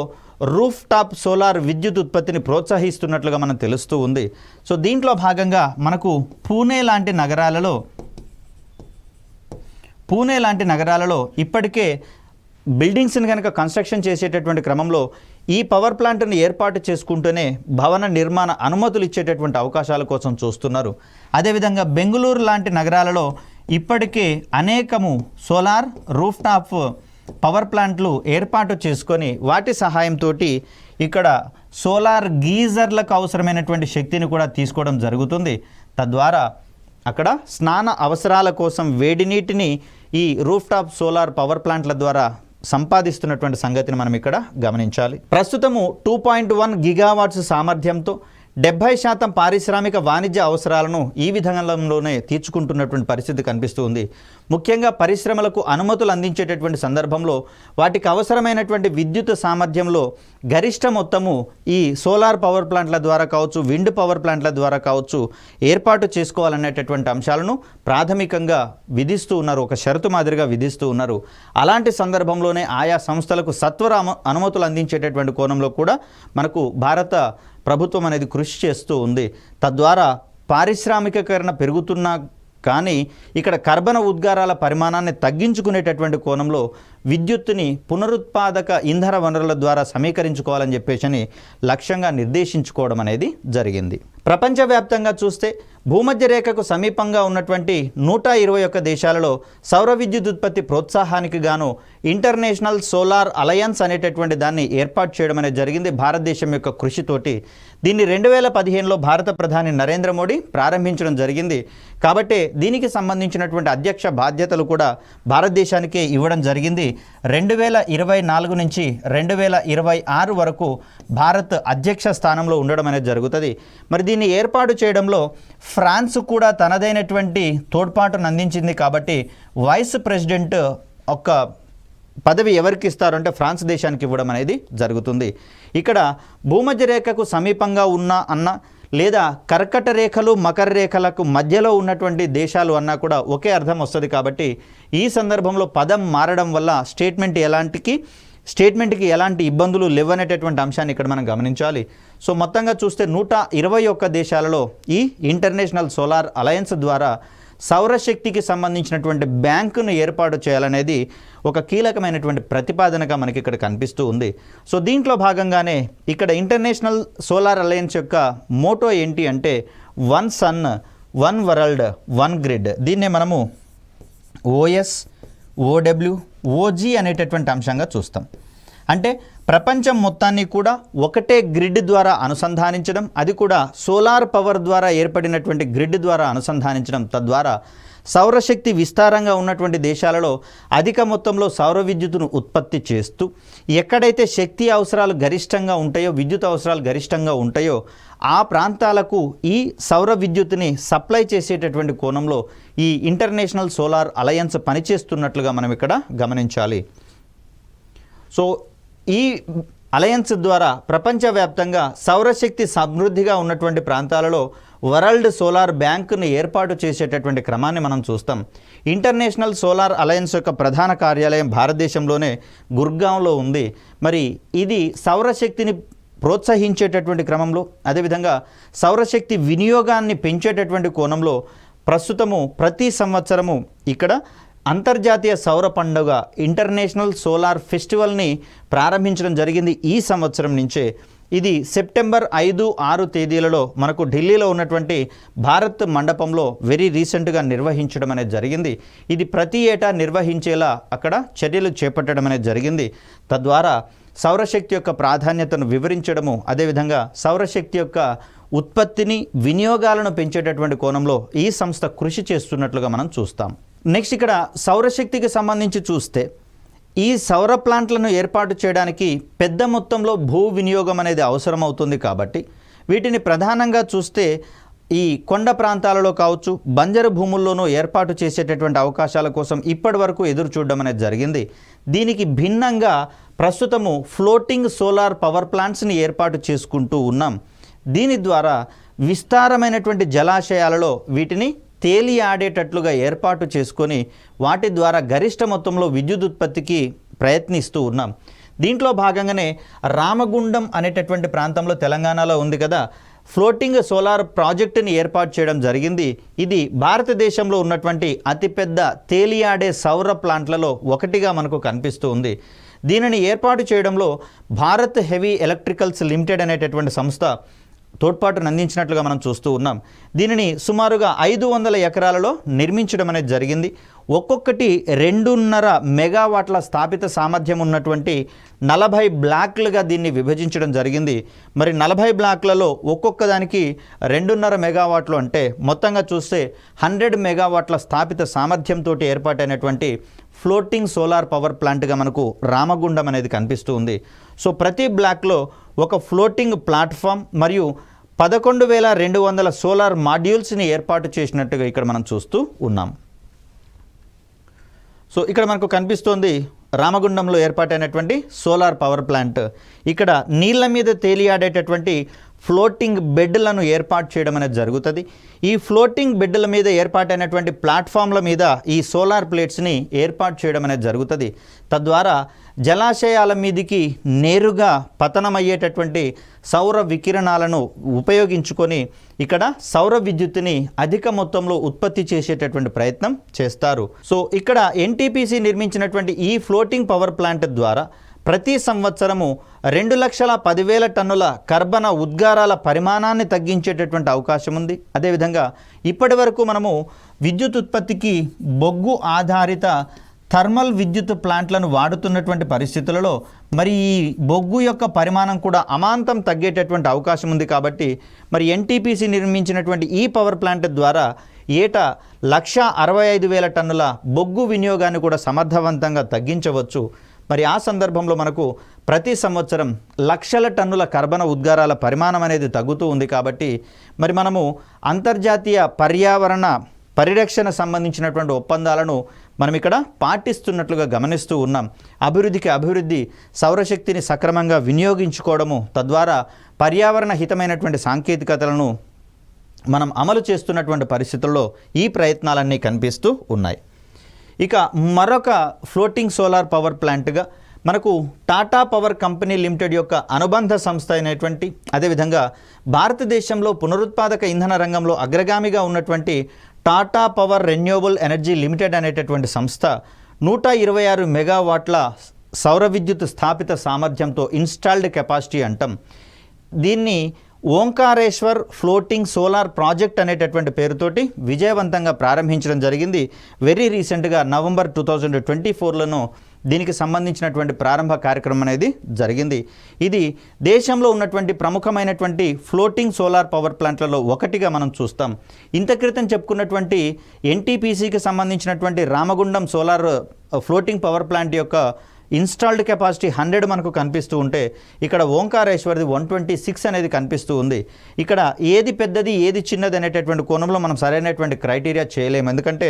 రూఫ్ టాప్ సోలార్ విద్యుత్ ఉత్పత్తిని ప్రోత్సహిస్తున్నట్లుగా మనం తెలుస్తూ ఉంది. సో దీంట్లో భాగంగా మనకు పూణే లాంటి నగరాలలో ఇప్పటికే బిల్డింగ్స్ని కనుక కన్స్ట్రక్షన్ చేసేటటువంటి క్రమంలో ఈ పవర్ ప్లాంట్ని ఏర్పాటు చేసుకుంటూనే భవన నిర్మాణ అనుమతులు ఇచ్చేటటువంటి అవకాశాల కోసం చూస్తున్నారు. అదేవిధంగా బెంగళూరు లాంటి నగరాలలో ఇప్పటికే అనేకము సోలార్ రూఫ్ టాప్ పవర్ ప్లాంట్లు ఏర్పాటు చేసుకొని వాటి సహాయంతో ఇక్కడ సోలార్ గీజర్లకు అవసరమైనటువంటి శక్తిని కూడా తీసుకోవడం జరుగుతుంది. తద్వారా అక్కడ స్నాన అవసరాల కోసం వేడి నీటిని ఈ రూఫ్ టాప్ సోలార్ పవర్ ప్లాంట్ల ద్వారా సంపాదిస్తున్నటువంటి సంగతిని మనం ఇక్కడ గమనించాలి. ప్రస్తుతము 2.1 గిగావాట్స్ సామర్థ్యంతో 70% పారిశ్రామిక వాణిజ్య అవసరాలను ఈ విధానంలోనే తీర్చుకుంటున్నటువంటి పరిస్థితి కనిపిస్తూ ఉంది. ముఖ్యంగా పరిశ్రమలకు అనుమతులు అందించేటటువంటి సందర్భంలో వాటికి అవసరమైనటువంటి విద్యుత్ సామర్థ్యంలో గరిష్ట మొత్తము ఈ సోలార్ పవర్ ప్లాంట్ల ద్వారా కావచ్చు, విండ్ పవర్ ప్లాంట్ల ద్వారా కావచ్చు ఏర్పాటు చేసుకోవాలనేటటువంటి అంశాలను ప్రాథమికంగా విధిస్తూ ఉన్నారు, ఒక షరతు మాదిరిగా విధిస్తూ ఉన్నారు. అలాంటి సందర్భంలోనే ఆయా సంస్థలకు సత్వర అనుమతులు అందించేటటువంటి కోణంలో కూడా మనకు భారత ప్రభుత్వం అనేది కృషి చేస్తూ ఉంది. తద్వారా పారిశ్రామికీకరణ పెరుగుతున్నా కానీ ఇక్కడ కర్బన ఉద్గారాల పరిమాణాన్ని తగ్గించుకునేటటువంటి కోణంలో విద్యుత్తుని పునరుత్పాదక ఇంధన వనరుల ద్వారా సమీకరించుకోవాలని చెప్పేసి లక్ష్యంగా నిర్దేశించుకోవడం అనేది జరిగింది. ప్రపంచవ్యాప్తంగా చూస్తే భూమధ్య రేఖకు సమీపంగా ఉన్నటువంటి 121 దేశాలలో సౌర విద్యుత్ ఉత్పత్తి ప్రోత్సాహానికి గాను ఇంటర్నేషనల్ సోలార్ అలయన్స్ అనేటటువంటి దాన్ని ఏర్పాటు చేయడం అనేది జరిగింది భారతదేశం యొక్క కృషితోటి. దీన్ని 2015లో భారత ప్రధాని నరేంద్ర మోడీ ప్రారంభించడం జరిగింది. కాబట్టి దీనికి సంబంధించినటువంటి అధ్యక్ష బాధ్యతలు కూడా భారతదేశానికే ఇవ్వడం జరిగింది. 2024 నుంచి 2026 వరకు భారత్ అధ్యక్ష స్థానంలో ఉండడం అనేది జరుగుతుంది. మరి దీన్ని ఏర్పాటు చేయడంలో ఫ్రాన్స్ కూడా తనదైనటువంటి తోడ్పాటును అందించింది. కాబట్టి వైస్ ప్రెసిడెంట్ ఒక పదవి ఎవరికి ఇస్తారంటే ఫ్రాన్స్ దేశానికి ఇవ్వడం అనేది జరుగుతుంది. ఇక్కడ భూమధ్య రేఖకు సమీపంగా ఉన్న అన్న లేదా కర్కట రేఖలు మకర రేఖలకు మధ్యలో ఉన్నటువంటి దేశాలు అన్నా కూడా ఒకే అర్థం వస్తుంది. కాబట్టి ఈ సందర్భంలో పదం మారడం వల్ల స్టేట్మెంట్కి ఎలాంటి ఇబ్బందులు లేవనేటటువంటి అంశాన్ని ఇక్కడ మనం గమనించాలి. సో మొత్తంగా చూస్తే 121 దేశాలలో ఈ ఇంటర్నేషనల్ సోలార్ అలయన్స్ ద్వారా సౌరశక్తికి సంబంధించినటువంటి బ్యాంకును ఏర్పాటు చేయాలనేది ఒక కీలకమైనటువంటి ప్రతిపాదనగా మనకి ఇక్కడ కనిపిస్తూ ఉంది. సో దీంట్లో భాగంగానే ఇక్కడ ఇంటర్నేషనల్ సోలార్ అలయన్స్ యొక్క మోటో ఏంటి అంటే 1 సన్ 1 వరల్డ్ 1 గ్రిడ్. దీన్నే మనము ఓఎస్ ఓడబ్ల్యూ ఓజీ అనేటటువంటి అంశంగా చూస్తాం. అంటే ప్రపంచం మొత్తాన్ని కూడా ఒకటే గ్రిడ్ ద్వారా అనుసంధానించడం, అది కూడా సోలార్ పవర్ ద్వారా ఏర్పడినటువంటి గ్రిడ్ ద్వారా అనుసంధానించడం. తద్వారా సౌరశక్తి విస్తారంగా ఉన్నటువంటి దేశాలలో అధిక మొత్తంలో సౌర విద్యుత్తును ఉత్పత్తి చేస్తూ ఎక్కడైతే శక్తి అవసరాలు గరిష్టంగా ఉంటాయో, విద్యుత్ అవసరాలు గరిష్టంగా ఉంటాయో ఆ ప్రాంతాలకు ఈ సౌర విద్యుత్తుని సప్లై చేసేటటువంటి కోణంలో ఈ ఇంటర్నేషనల్ సోలార్ అలయన్స్ పనిచేస్తున్నట్లుగా మనం ఇక్కడ గమనించాలి. సో ఈ అలయన్స్ ద్వారా ప్రపంచవ్యాప్తంగా సౌరశక్తి సమృద్ధిగా ఉన్నటువంటి ప్రాంతాలలో వరల్డ్ సోలార్ బ్యాంకును ఏర్పాటు చేసేటటువంటి క్రమాన్ని మనం చూస్తాం. ఇంటర్నేషనల్ సోలార్ అలయన్స్ యొక్క ప్రధాన కార్యాలయం భారతదేశంలోనే గుర్గాంలో ఉంది. మరి ఇది సౌరశక్తిని ప్రోత్సహించేటటువంటి క్రమంలో, అదేవిధంగా సౌరశక్తి వినియోగాన్ని పెంచేటటువంటి కోణంలో ప్రస్తుతము ప్రతి సంవత్సరము ఇక్కడ అంతర్జాతీయ సౌర పండుగ ఇంటర్నేషనల్ సోలార్ ఫెస్టివల్ని ప్రారంభించడం జరిగింది ఈ సంవత్సరం నుంచే. ఇది సెప్టెంబర్ 5-6 తేదీలలో మనకు ఢిల్లీలో ఉన్నటువంటి భారత్ మండపంలో వెరీ రీసెంట్గా నిర్వహించడం అనేది జరిగింది. ఇది ప్రతి ఏటా నిర్వహించేలా అక్కడ చర్యలు చేపట్టడం అనేది జరిగింది. తద్వారా సౌరశక్తి యొక్క ప్రాధాన్యతను వివరించడము, అదేవిధంగా సౌరశక్తి యొక్క ఉత్పత్తిని వినియోగాలను పెంచేటటువంటి కోణంలో ఈ సంస్థ కృషి చేస్తున్నట్లుగా మనం చూస్తాం. నెక్స్ట్ ఇక్కడ సౌరశక్తికి సంబంధించి చూస్తే ఈ సౌర ప్లాంట్లను ఏర్పాటు చేయడానికి పెద్ద మొత్తంలో భూ వినియోగం అనేది అవసరమవుతుంది. కాబట్టి వీటిని ప్రధానంగా చూస్తే ఈ కొండ ప్రాంతాలలో కావచ్చు, బంజరు భూముల్లోనూ ఏర్పాటు చేసేటటువంటి అవకాశాల కోసం ఇప్పటి వరకు ఎదురు చూడడం అనేది జరిగింది. దీనికి భిన్నంగా ప్రస్తుతము ఫ్లోటింగ్ సోలార్ పవర్ ప్లాంట్స్ని ఏర్పాటు చేసుకుంటూ ఉన్నాం. దీని ద్వారా విస్తారమైనటువంటి జలాశయాలలో వీటిని తేలి ఆడేటట్లుగా ఏర్పాటు చేసుకొని వాటి ద్వారా గరిష్ట మొత్తంలో విద్యుత్ ఉత్పత్తికి ప్రయత్నిస్తూ ఉన్నాం. దీంట్లో భాగంగానే రామగుండం అనేటటువంటి ప్రాంతంలో తెలంగాణలో ఉంది కదా, ఫ్లోటింగ్ సోలార్ ప్రాజెక్టుని ఏర్పాటు చేయడం జరిగింది. ఇది భారతదేశంలో ఉన్నటువంటి అతిపెద్ద తేలియాడే సౌర ప్లాంట్లలో ఒకటిగా మనకు కనిపిస్తూ ఉంది. దీనిని ఏర్పాటు చేయడంలో భారత్ హెవీ ఎలక్ట్రికల్స్ లిమిటెడ్ అనేటటువంటి సంస్థ తోడ్పాటును అందించినట్లుగా మనం చూస్తూ ఉన్నాం. దీనిని సుమారుగా 500 ఎకరాలలో నిర్మించడం అనేది జరిగింది. ఒక్కొక్కటి 2.5 మెగావాట్ల స్థాపిత సామర్థ్యం ఉన్నటువంటి 40 బ్లాక్లుగా దీన్ని విభజించడం జరిగింది. మరి 40 బ్లాక్లలో ఒక్కొక్క దానికి 2.5 మెగావాట్లు అంటే మొత్తంగా చూస్తే 100 మెగావాట్ల స్థాపిత సామర్థ్యంతో ఏర్పాటైనటువంటి ఫ్లోటింగ్ సోలార్ పవర్ ప్లాంట్గా మనకు రామగుండం అనేది కనిపిస్తూ ఉంది. సో ప్రతి బ్లాక్లో ఒక ఫ్లోటింగ్ ప్లాట్ఫామ్ మరియు 11,200 సోలార్ మాడ్యూల్స్ని ఏర్పాటు చేసినట్టుగా ఇక్కడ మనం చూస్తూ ఉన్నాం. సో ఇక్కడ మనకు కనిపిస్తోంది రామగుండంలో ఏర్పాటైనటువంటి సోలార్ పవర్ ప్లాంట్. ఇక్కడ నీళ్ళ మీద తేలియాడేటటువంటి ఫ్లోటింగ్ బెడ్లను ఏర్పాటు చేయడం అనేది జరుగుతుంది. ఈ ఫ్లోటింగ్ బెడ్ల మీద ఏర్పాటైనటువంటి ప్లాట్ఫామ్ల మీద ఈ సోలార్ ప్లేట్స్ని ఏర్పాటు చేయడం అనేది జరుగుతుంది. తద్వారా జలాశయాల మీదికి నేరుగా పతనమయ్యేటటువంటి సౌర వికిరణాలను ఉపయోగించుకొని ఇక్కడ సౌర విద్యుత్తుని అధిక మొత్తంలో ఉత్పత్తి చేసేటటువంటి ప్రయత్నం చేస్తారు. సో ఇక్కడ ఎన్టీపీసీ నిర్మించినటువంటి ఈ ఫ్లోటింగ్ పవర్ ప్లాంట్ ద్వారా ప్రతి సంవత్సరము 2,10,000 టన్నుల కర్బన ఉద్గారాల పరిమాణాన్ని తగ్గించేటటువంటి అవకాశం ఉంది. అదేవిధంగా ఇప్పటి వరకు మనము విద్యుత్ ఉత్పత్తికి బొగ్గు ఆధారిత థర్మల్ విద్యుత్ ప్లాంట్లను వాడుతున్నటువంటి పరిస్థితులలో మరి ఈ బొగ్గు యొక్క పరిమాణం కూడా అమాంతం తగ్గేటటువంటి అవకాశం ఉంది. కాబట్టి మరి ఎన్టీపీసీ నిర్మించినటువంటి ఈ పవర్ ప్లాంట్ ద్వారా ఏటా 1,65,000 టన్నుల బొగ్గు వినియోగాన్ని కూడా సమర్థవంతంగా తగ్గించవచ్చు. మరి ఆ సందర్భంలో మనకు ప్రతి సంవత్సరం లక్షల టన్నుల కర్బన ఉద్గారాల పరిమాణం అనేది తగ్గుతూ ఉంది. కాబట్టి మరి మనము అంతర్జాతీయ పర్యావరణ పరిరక్షణ సంబంధించినటువంటి ఒప్పందాలను మనం ఇక్కడ పాటిస్తున్నట్లుగా గమనిస్తూ ఉన్నాం. అభివృద్ధికి అభివృద్ధి, సౌరశక్తిని సక్రమంగా వినియోగించుకోవడము, తద్వారా పర్యావరణ హితమైనటువంటి సాంకేతికతలను మనం అమలు చేస్తున్నటువంటి పరిస్థితుల్లో ఈ ప్రయత్నాలన్నీ కనిపిస్తూ ఉన్నాయి. ఇక మరొక ఫ్లోటింగ్ సోలార్ పవర్ ప్లాంట్గా మనకు టాటా పవర్ కంపెనీ లిమిటెడ్ యొక్క అనుబంధ సంస్థ అయినటువంటి, అదేవిధంగా భారతదేశంలో పునరుత్పాదక ఇంధన రంగంలో అగ్రగామిగా ఉన్నటువంటి Tata power renewable energy limited అనేటటువంటి సంస్థ 126 మెగావాట్ల సౌర విద్యుత్ స్థాపిత సామర్థ్యంతో ఇన్స్టాల్డ్ కెపాసిటీ అంటాం. దీన్ని ఓంకారేశ్వర్ ఫ్లోటింగ్ సోలార్ ప్రాజెక్ట్ అనేటటువంటి పేరుతోటి విజయవంతంగా ప్రారంభించడం జరిగింది. వెరీ రీసెంట్గా నవంబర్ 2024లోనూ దీనికి సంబంధించినటువంటి ప్రారంభ కార్యక్రమం అనేది జరిగింది. ఇది దేశంలో ఉన్నటువంటి ప్రముఖమైనటువంటి ఫ్లోటింగ్ సోలార్ పవర్ ప్లాంట్లలో ఒకటిగా మనం చూస్తాం. ఇంత క్రితం చెప్పుకున్నటువంటి ఎన్టీపీసీకి సంబంధించినటువంటి Ramagundam solar floating power plant యొక్క ఇన్స్టాల్డ్ కెపాసిటీ 100 మనకు కనిపిస్తూ ఉంటే ఇక్కడ ఓంకారేశ్వర్ది 126 అనేది కనిపిస్తూ ఉంది. ఇక్కడ ఏది పెద్దది ఏది చిన్నది అనేటటువంటి కోణంలో మనం సరైనటువంటి క్రైటీరియా చేయలేము. ఎందుకంటే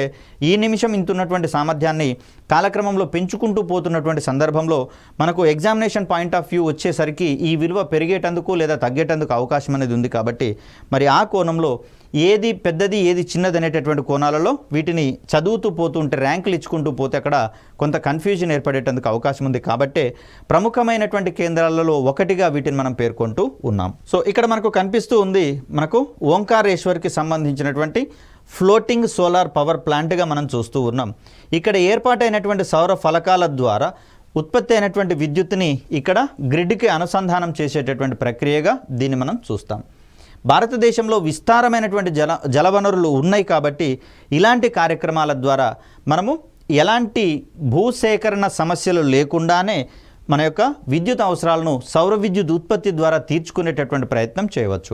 ఈ నిమిషం ఇంత ఉన్నటువంటి సామర్థ్యాన్ని కాలక్రమంలో పెంచుకుంటూ పోతున్నటువంటి సందర్భంలో మనకు ఎగ్జామినేషన్ పాయింట్ ఆఫ్ వ్యూ వచ్చేసరికి ఈ విలువ పెరిగేటందుకు లేదా తగ్గేటందుకు అవకాశం అనేది ఉంది. కాబట్టి మరి ఆ కోణంలో ఏది పెద్దది ఏది చిన్నది అనేటటువంటి కోణాలలో వీటిని చదువుతూ పోతుంటే ర్యాంకులు ఇచ్చుకుంటూ పోతే అక్కడ కొంత కన్ఫ్యూజన్ ఏర్పడేటందుకు అవకాశం ఉంది. కాబట్టే ప్రముఖమైనటువంటి కేంద్రాలలో ఒకటిగా వీటిని మనం పేర్కొంటూ ఉన్నాం. సో ఇక్కడ మనకు కనిపిస్తూ ఉంది, మనకు ఓంకారేశ్వర్కి సంబంధించినటువంటి ఫ్లోటింగ్ సోలార్ పవర్ ప్లాంట్గా మనం చూస్తూ ఉన్నాం. ఇక్కడ ఏర్పాటైనటువంటి సౌర ఫలకాల ద్వారా ఉత్పత్తి అయినటువంటి విద్యుత్తుని ఇక్కడ గ్రిడ్కి అనుసంధానం చేసేటటువంటి ప్రక్రియగా దీన్ని మనం చూస్తాం. భారతదేశంలో విస్తారమైనటువంటి జలవనరులు ఉన్నాయి. కాబట్టి ఇలాంటి కార్యక్రమాల ద్వారా మనము ఎలాంటి భూసేకరణ సమస్యలు లేకుండానే మన యొక్క విద్యుత్ అవసరాలను సౌర విద్యుత్ ఉత్పత్తి ద్వారా తీర్చుకునేటటువంటి ప్రయత్నం చేయవచ్చు.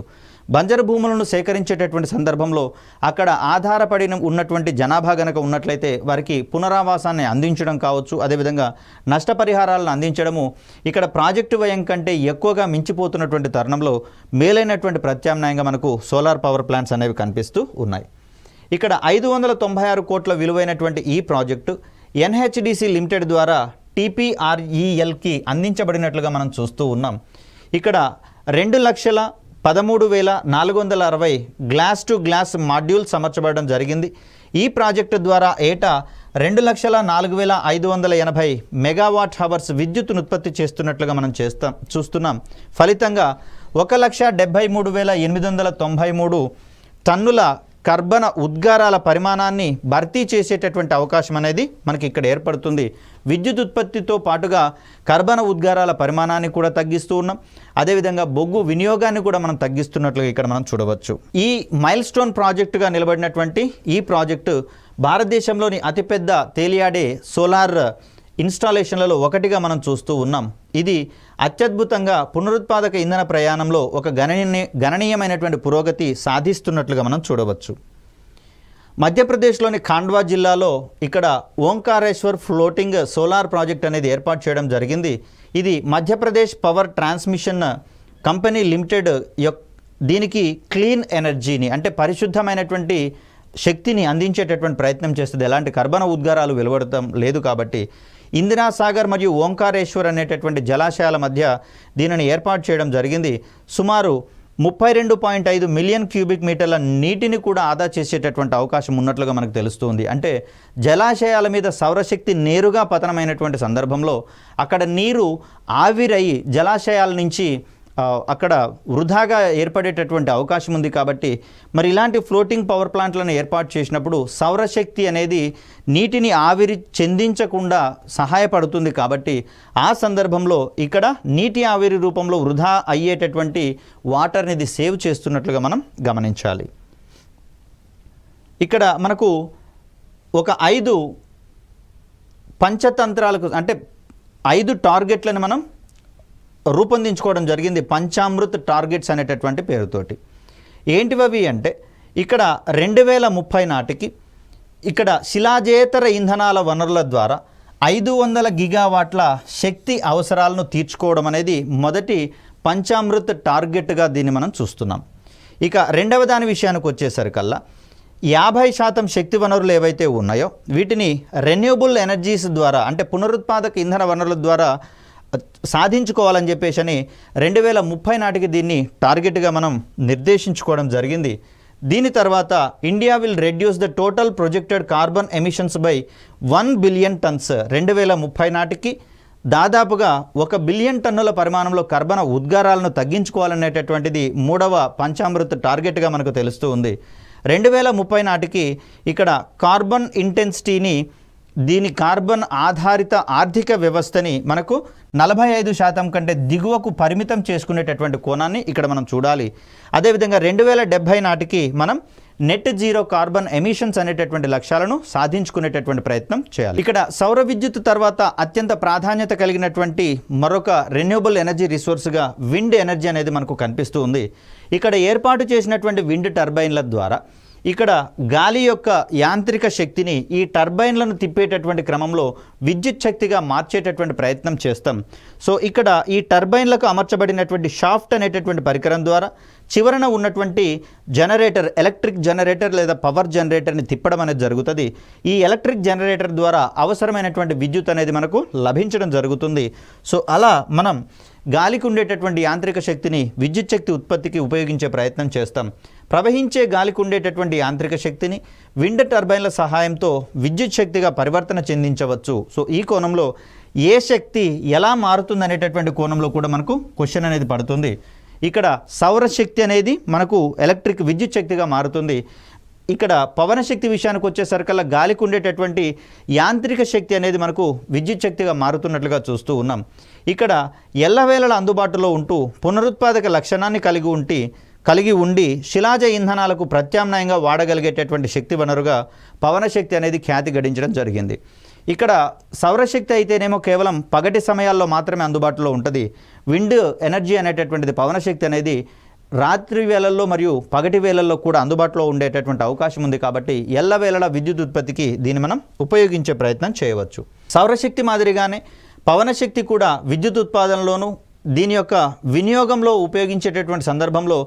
బంజరు భూములను సేకరించేటటువంటి సందర్భంలో అక్కడ ఆధారపడి ఉన్నటువంటి జనాభా గనక ఉన్నట్లయితే వారికి పునరావాసాన్ని అందించడం కావచ్చు, అదేవిధంగా నష్టపరిహారాలను అందించడము ఇక్కడ ప్రాజెక్టు వ్యయం కంటే ఎక్కువగా మించిపోతున్నటువంటి తరుణంలో మేలైనటువంటి ప్రత్యామ్నాయంగా మనకు సోలార్ పవర్ ప్లాంట్స్ అనేవి కనిపిస్తూ ఉన్నాయి. ఇక్కడ 596 కోట్ల విలువైనటువంటి ఈ ప్రాజెక్టు ఎన్హెచ్డిసి లిమిటెడ్ ద్వారా టీపీఆర్ఈఎల్కి అందించబడినట్లుగా మనం చూస్తూ ఉన్నాం. ఇక్కడ 2,13,460 గ్లాస్ టు గ్లాస్ మాడ్యూల్స్ అమర్చబడడం జరిగింది. ఈ ప్రాజెక్టు ద్వారా ఏటా 2,04,580 మెగావాట్ హవర్స్ విద్యుత్తును ఉత్పత్తి చేస్తున్నట్లుగా మనం చూస్తున్నాం. ఫలితంగా 1,73,893 టన్నుల కర్బన ఉద్గారాల పరిమాణాన్ని భర్తీ చేసేటటువంటి అవకాశం అనేది మనకి ఇక్కడ ఏర్పడుతుంది. విద్యుత్ ఉత్పత్తితో పాటుగా కర్బన ఉద్గారాల పరిమాణాన్ని కూడా తగ్గిస్తూ ఉన్నాం. అదేవిధంగా బొగ్గు వినియోగాన్ని కూడా మనం తగ్గిస్తున్నట్లుగా ఇక్కడ మనం చూడవచ్చు. ఈ మైల్ స్టోన్ ప్రాజెక్టుగా నిలబడినటువంటి ఈ ప్రాజెక్టు భారతదేశంలోని అతిపెద్ద తేలియాడే సోలార్ ఇన్స్టాలేషన్లలో ఒకటిగా మనం చూస్తూ ఉన్నాం. ఇది అత్యద్భుతంగా పునరుత్పాదక ఇంధన ప్రయాణంలో ఒక గణనీయమైనటువంటి పురోగతి సాధిస్తున్నట్లుగా మనం చూడవచ్చు. మధ్యప్రదేశ్లోని ఖాండ్వా జిల్లాలో ఇక్కడ ఓంకారేశ్వర్ ఫ్లోటింగ్ సోలార్ ప్రాజెక్ట్ అనేది ఏర్పాటు చేయడం జరిగింది. ఇది Madhya Pradesh power transmission company limited దీనికి క్లీన్ ఎనర్జీని అంటే పరిశుద్ధమైనటువంటి శక్తిని అందించేటటువంటి ప్రయత్నం చేస్తుంది. ఎలాంటి కర్బన ఉద్గారాలు వెలువడటం లేదు కాబట్టి ఇందిరా సాగర్ మరియు ఓంకారేశ్వర్ అనేటటువంటి జలాశయాల మధ్య దీనిని ఏర్పాటు చేయడం జరిగింది. సుమారు 32.5 మిలియన్ క్యూబిక్ మీటర్ల నీటిని కూడా ఆదా చేసేటటువంటి అవకాశం ఉన్నట్లుగా మనకు తెలుస్తుంది. అంటే జలాశయాల మీద సౌరశక్తి నేరుగా పతనమైనటువంటి సందర్భంలో అక్కడ నీరు ఆవిరయి జలాశయాల నుంచి అక్కడ వృధాగా ఏర్పడేటటువంటి అవకాశం ఉంది. కాబట్టి మరి ఇలాంటి ఫ్లోటింగ్ పవర్ ప్లాంట్లను ఏర్పాటు చేసినప్పుడు సౌరశక్తి అనేది నీటిని ఆవిరి చెందించకుండా సహాయపడుతుంది. కాబట్టి ఆ సందర్భంలో ఇక్కడ నీటి ఆవిరి రూపంలో వృధా అయ్యేటటువంటి వాటర్ని ఇది సేవ్ చేస్తున్నట్లుగా మనం గమనించాలి. ఇక్కడ మనకు ఒక 5 పంచతంత్రాలకు అంటే 5 టార్గెట్లను మనం రూపొందించుకోవడం జరిగింది. పంచామృత్ టార్గెట్స్ అనేటటువంటి పేరుతోటి. ఏంటివి అంటే ఇక్కడ 2030 నాటికి ఇక్కడ శిలాజేతర ఇంధనాల వనరుల ద్వారా 500 గిగావాట్ల శక్తి అవసరాలను తీర్చుకోవడం అనేది మొదటి పంచామృత్ టార్గెట్గా దీన్ని మనం చూస్తున్నాం. ఇక రెండవ దాని విషయానికి వచ్చేసరికల్లా 50% శక్తి వనరులు ఏవైతే ఉన్నాయో వీటిని రెన్యూబుల్ ఎనర్జీస్ ద్వారా అంటే పునరుత్పాదక ఇంధన వనరుల ద్వారా సాధించుకోవాలని చెప్పేసి 2030 నాటికి దీన్ని టార్గెట్గా మనం నిర్దేశించుకోవడం జరిగింది. దీని తర్వాత India will reduce the total projected carbon emissions by 1 billion turns. 2030 నాటికి దాదాపుగా 1 బిలియన్ టన్నుల పరిమాణంలో కర్బన ఉద్గారాలను తగ్గించుకోవాలనేటటువంటిది మూడవ పంచామృత్ టార్గెట్గా మనకు తెలుస్తూ ఉంది. 2030 నాటికి ఇక్కడ కార్బన్ ఇంటెన్సిటీని దీని కార్బన్ ఆధారిత ఆర్థిక వ్యవస్థని మనకు 45% కంటే దిగువకు పరిమితం చేసుకునేటటువంటి కోణాన్ని ఇక్కడ మనం చూడాలి. అదేవిధంగా 2070 నాటికి మనం నెట్ జీరో కార్బన్ ఎమిషన్స్ అనేటటువంటి లక్ష్యాలను సాధించుకునేటటువంటి ప్రయత్నం చేయాలి. ఇక్కడ సౌర విద్యుత్ తర్వాత అత్యంత ప్రాధాన్యత కలిగినటువంటి మరొక రెన్యూబుల్ ఎనర్జీ రిసోర్స్గా విండ్ ఎనర్జీ అనేది మనకు కనిపిస్తూ ఉంది. ఇక్కడ ఏర్పాటు చేసినటువంటి విండ్ టర్బైన్ల ద్వారా ఇక్కడ గాలి యొక్క యాంత్రిక శక్తిని ఈ టర్బైన్లను తిప్పేటటువంటి క్రమంలో విద్యుత్ శక్తిగా మార్చేటటువంటి ప్రయత్నం చేస్తాం. సో ఇక్కడ ఈ టర్బైన్లకు అమర్చబడినటువంటి షాఫ్ట్ అనేటటువంటి పరికరం ద్వారా చివరన ఉన్నటువంటి జనరేటర్ ఎలక్ట్రిక్ జనరేటర్ లేదా పవర్ జనరేటర్ని తిప్పడం అనేది జరుగుతుంది. ఈ ఎలక్ట్రిక్ జనరేటర్ ద్వారా అవసరమైనటువంటి విద్యుత్ అనేది మనకు లభించడం జరుగుతుంది. సో అలా మనం గాలికి ఉండేటటువంటి యాంత్రిక శక్తిని విద్యుత్ శక్తి ఉత్పత్తికి ఉపయోగించే ప్రయత్నం చేస్తాం. ప్రవహించే గాలికి ఉండేటటువంటి యాంత్రిక శక్తిని విండ్ టర్బైన్ల సహాయంతో విద్యుత్ శక్తిగా పరివర్తన చెందించవచ్చు. సో ఈ కోణంలో ఏ శక్తి ఎలా మారుతుంది అనేటటువంటి కోణంలో కూడా మనకు క్వశ్చన్ అనేది పడుతుంది. ఇక్కడ సౌరశక్తి అనేది మనకు ఎలక్ట్రిక్ విద్యుత్ శక్తిగా మారుతుంది. ఇక్కడ పవన శక్తి విషయానికి వచ్చేసరికల్లా గాలికి ఉండేటటువంటి యాంత్రిక శక్తి అనేది మనకు విద్యుత్ శక్తిగా మారుతున్నట్లుగా చూస్తూ ఉన్నాం. ఇక్కడ ఎల్లవేళలా అందుబాటులో ఉంటూ పునరుత్పాదక లక్షణాన్ని కలిగి ఉండి శిలాజ ఇంధనాలకు ప్రత్యామ్నాయంగా వాడగలిగేటటువంటి శక్తి వనరుగా పవన శక్తి అనేది ఖ్యాతి గడించడం జరిగింది. ఇక్కడ సౌరశక్తి అయితేనేమో కేవలం పగటి సమయాల్లో మాత్రమే అందుబాటులో ఉంటుంది. విండ్ ఎనర్జీ అనేటటువంటిది పవన శక్తి అనేది రాత్రి వేళల్లో మరియు పగటి వేళల్లో కూడా అందుబాటులో ఉండేటటువంటి అవకాశం ఉంది. కాబట్టి ఎల్లవేళలా విద్యుత్ ఉత్పత్తికి దీన్ని మనం ఉపయోగించే ప్రయత్నం చేయవచ్చు. సౌరశక్తి మాదిరిగానే పవన శక్తి కూడా విద్యుత్ ఉత్పాదనలోనూ దీని యొక్క వినియోగంలో ఉపయోగించేటటువంటి సందర్భంలో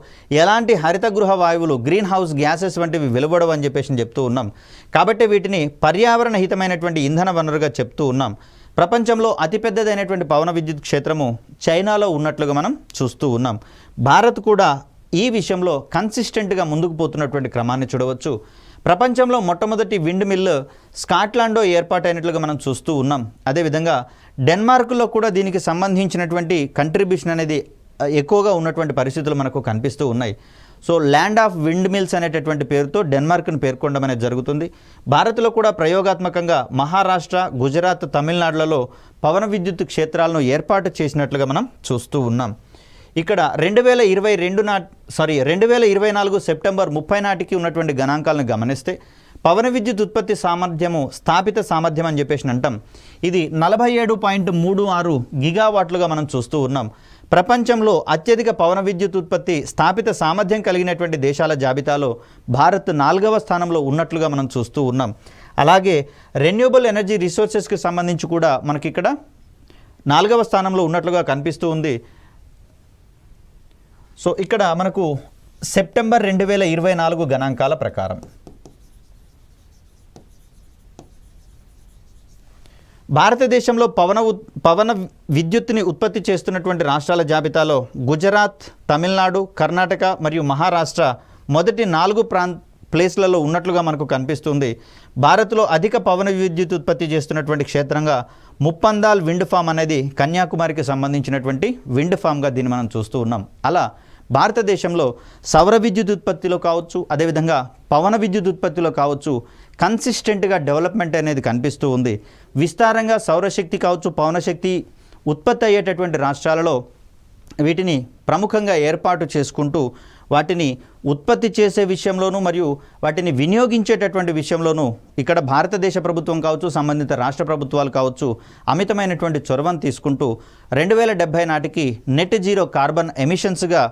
ఎలాంటి హరిత గృహ వాయువులు గ్రీన్ హౌస్ గ్యాసెస్ వంటివి వెలువడవు అని చెప్పేసి చెప్తూ ఉన్నాం. కాబట్టి వీటిని పర్యావరణ హితమైనటువంటి ఇంధన వనరుగా చెప్తూ ఉన్నాం. ప్రపంచంలో అతిపెద్దదైనటువంటి పవన విద్యుత్ క్షేత్రము చైనాలో ఉన్నట్లుగా మనం చూస్తూ ఉన్నాం. భారత్ కూడా ఈ విషయంలో కన్సిస్టెంట్గా ముందుకు పోతున్నటువంటి క్రమాన్ని చూడవచ్చు. ప్రపంచంలో మొట్టమొదటి విండ్ మిల్ స్కాట్లాండ్లో ఏర్పాటైనట్లుగా మనం చూస్తూ ఉన్నాం. అదేవిధంగా డెన్మార్క్లో కూడా దీనికి సంబంధించినటువంటి కంట్రిబ్యూషన్ అనేది ఎక్కువగా ఉన్నటువంటి పరిస్థితులు మనకు కనిపిస్తూ ఉన్నాయి. So land of windmills అనేటటువంటి పేరుతో డెన్మార్క్ను పేర్కొనడం అనేది జరుగుతుంది. భారత్లో కూడా ప్రయోగాత్మకంగా మహారాష్ట్ర, గుజరాత్, తమిళనాడులలో పవన విద్యుత్ క్షేత్రాలను ఏర్పాటు చేసినట్లుగా మనం చూస్తూ ఉన్నాం. ఇక్కడ 2024 సెప్టెంబర్ 30 నాటికి ఉన్నటువంటి గణాంకాలను గమనిస్తే పవన విద్యుత్ ఉత్పత్తి సామర్థ్యము స్థాపిత సామర్థ్యం అని చెప్పేసి అంటాం. ఇది 47.36 గిగావాట్లుగా మనం చూస్తూ ఉన్నాం. ప్రపంచంలో అత్యధిక పవన విద్యుత్ ఉత్పత్తి స్థాపిత సామర్థ్యం కలిగినటువంటి దేశాల జాబితాలో భారత్ 4వ స్థానంలో ఉన్నట్లుగా మనం చూస్తూ ఉన్నాం. అలాగే రెన్యూబుల్ ఎనర్జీ రిసోర్సెస్కి సంబంధించి కూడా మనకి ఇక్కడ 4వ స్థానంలో ఉన్నట్లుగా కనిపిస్తూ ఉంది. సో ఇక్కడ మనకు సెప్టెంబర్ 2024 గణాంకాల ప్రకారం భారతదేశంలో పవన విద్యుత్తుని ఉత్పత్తి చేస్తున్నటువంటి రాష్ట్రాల జాబితాలో గుజరాత్, తమిళనాడు, కర్ణాటక మరియు మహారాష్ట్ర మొదటి 4 ప్లేస్లలో ఉన్నట్లుగా మనకు కనిపిస్తుంది. భారత్లో అధిక పవన విద్యుత్ ఉత్పత్తి చేస్తున్నటువంటి క్షేత్రంగా ముప్పందాల్ విండ్ ఫామ్ అనేది కన్యాకుమారికి సంబంధించినటువంటి విండ్ ఫామ్గా దీన్ని మనం చూస్తూ ఉన్నాం. అలా భారతదేశంలో సౌర విద్యుత్ ఉత్పత్తిలో కావచ్చు, అదేవిధంగా పవన విద్యుత్ ఉత్పత్తిలో కావచ్చు కన్సిస్టెంట్గా డెవలప్మెంట్ అనేది కనిపిస్తూ ఉంది. విస్తారంగా సౌరశక్తి కావచ్చు, పవనశక్తి ఉత్పత్తి అయ్యేటటువంటి రాష్ట్రాలలో వీటిని ప్రముఖంగా ఏర్పాటు చేసుకుంటూ వాటిని ఉత్పత్తి చేసే విషయంలోనూ మరియు వాటిని వినియోగించేటటువంటి విషయంలోనూ ఇక్కడ భారతదేశ ప్రభుత్వం కావచ్చు, సంబంధిత రాష్ట్ర ప్రభుత్వాలు కావచ్చు అమితమైనటువంటి చొరవను తీసుకుంటూ 2070 నాటికి నెట్ జీరో కార్బన్ ఎమిషన్స్గా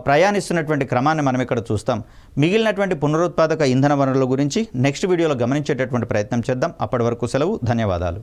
ప్రయాణిస్తున్నటువంటి క్రమాన్ని మనం ఇక్కడ చూస్తాం. మిగిలినటువంటి పునరుత్పాదక ఇంధన వనరుల గురించి నెక్స్ట్ వీడియోలో గమనించేటటువంటి ప్రయత్నం చేద్దాం. అప్పటి వరకు సెలవు. ధన్యవాదాలు.